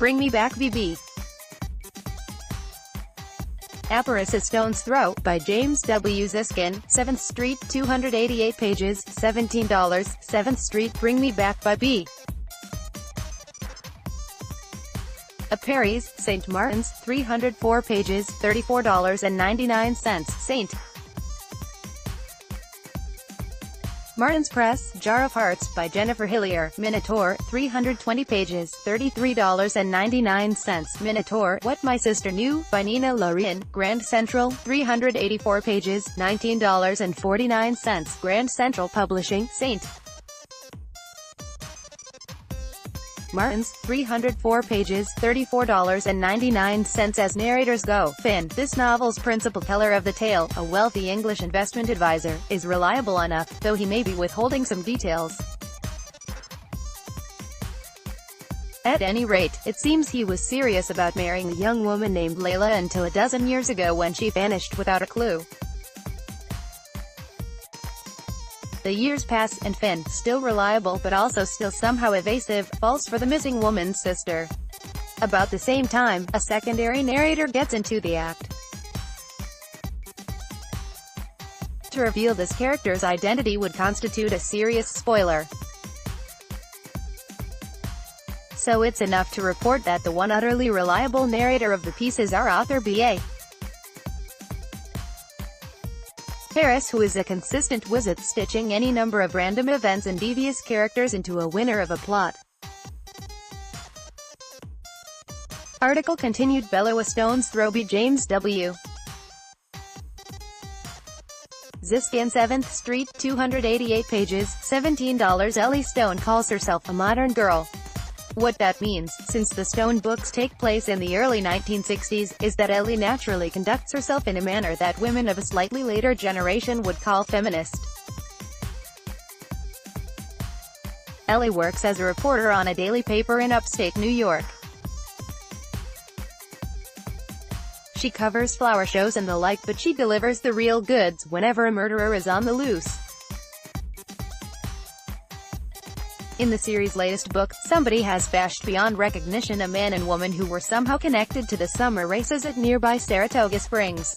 Bring Me Back BB. Aparis A Stone's Throw, by James W. Ziskin, 7th Street, 288 pages, $17, 7th Street. Bring Me Back by B. Aparis, St. Martin's, 304 pages, $34.99, St. Martin's Press, Jar of Hearts, by Jennifer Hillier, Minotaur, 320 pages, $33.99, Minotaur. What My Sister Knew, by Nina Lorien, Grand Central, 384 pages, $19.49, Grand Central Publishing, St. Martin's, 304 pages, $34.99. As narrators go, Finn, this novel's principal teller of the tale, a wealthy English investment advisor, is reliable enough, though he may be withholding some details. At any rate, it seems he was serious about marrying a young woman named Layla until a dozen years ago when she vanished without a clue. The years pass, and Finn, still reliable but also still somehow evasive, falls for the missing woman's sister. About the same time, a secondary narrator gets into the act. To reveal this character's identity would constitute a serious spoiler. So it's enough to report that the one utterly reliable narrator of the piece is our author B.A. Paris, who is a consistent whiz at stitching any number of random events and devious characters into a winner of a plot. Article continued. Below A Stone's Throw by James W. Ziskin, 7th Street, 288 pages, $17. Ellie Stone calls herself a modern girl. What that means, since the Stone books take place in the early 1960s, is that Ellie naturally conducts herself in a manner that women of a slightly later generation would call feminist. Ellie works as a reporter on a daily paper in upstate New York. She covers flower shows and the like, but she delivers the real goods whenever a murderer is on the loose. In the series' latest book, somebody has bashed beyond recognition a man and woman who were somehow connected to the summer races at nearby Saratoga Springs.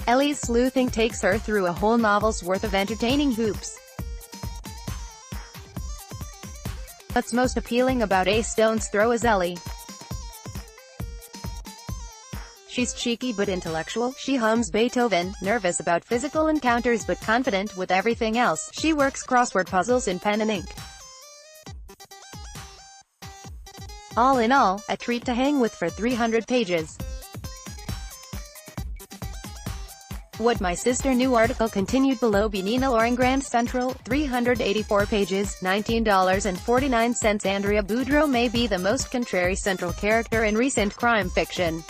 Ellie's sleuthing takes her through a whole novel's worth of entertaining hoops. What's most appealing about A Stone's Throw is Ellie. She's cheeky but intellectual, she hums Beethoven, nervous about physical encounters but confident with everything else. She works crossword puzzles in pen and ink. All in all, a treat to hang with for 300 pages. What My Sister Knew article continued. Below by Nina Lorien, Grand Central, 384 pages, $19.49. Andrea Boudreau may be the most contrary central character in recent crime fiction.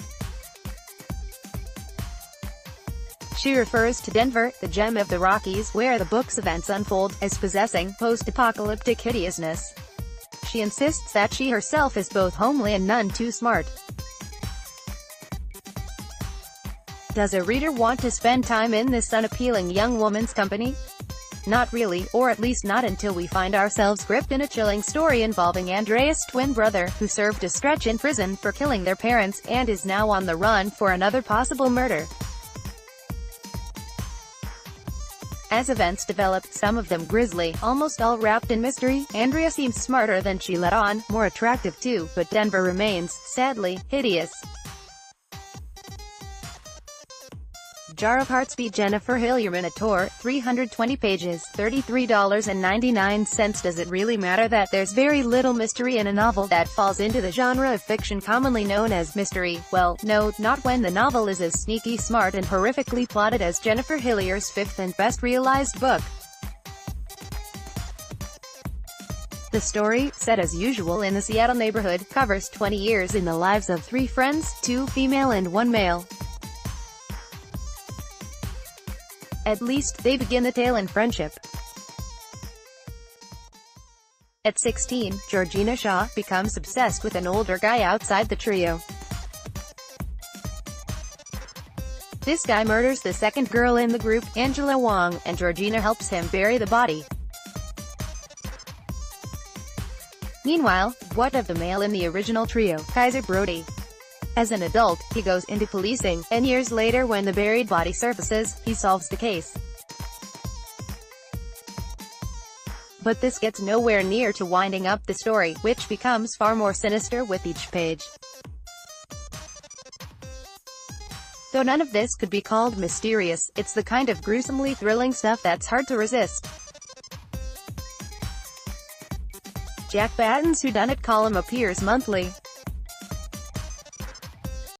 She refers to Denver, the gem of the Rockies, where the book's events unfold, as possessing post-apocalyptic hideousness. She insists that she herself is both homely and none too smart. Does a reader want to spend time in this unappealing young woman's company? Not really, or at least not until we find ourselves gripped in a chilling story involving Andrea's twin brother, who served a stretch in prison for killing their parents, and is now on the run for another possible murder. As events develop, some of them grisly, almost all wrapped in mystery, Andrea seems smarter than she let on, more attractive too, but Denver remains, sadly, hideous. Jar of Hearts by Jennifer Hillier, Minotaur, 320 pages, $33.99. Does it really matter that there's very little mystery in a novel that falls into the genre of fiction commonly known as mystery? Well, no, not when the novel is as sneaky smart and horrifically plotted as Jennifer Hillier's fifth and best realized book. The story, set as usual in the Seattle neighborhood, covers 20 years in the lives of 3 friends, 2 female and 1 male. At least, they begin the tale in friendship. At 16, Georgina Shaw becomes obsessed with an older guy outside the trio. This guy murders the second girl in the group, Angela Wong, and Georgina helps him bury the body. Meanwhile, what of the male in the original trio, Kaiser Brody? As an adult, he goes into policing, and years later when the buried body surfaces, he solves the case. But this gets nowhere near to winding up the story, which becomes far more sinister with each page. Though none of this could be called mysterious, it's the kind of gruesomely thrilling stuff that's hard to resist. Jack Batten's whodunit column appears monthly.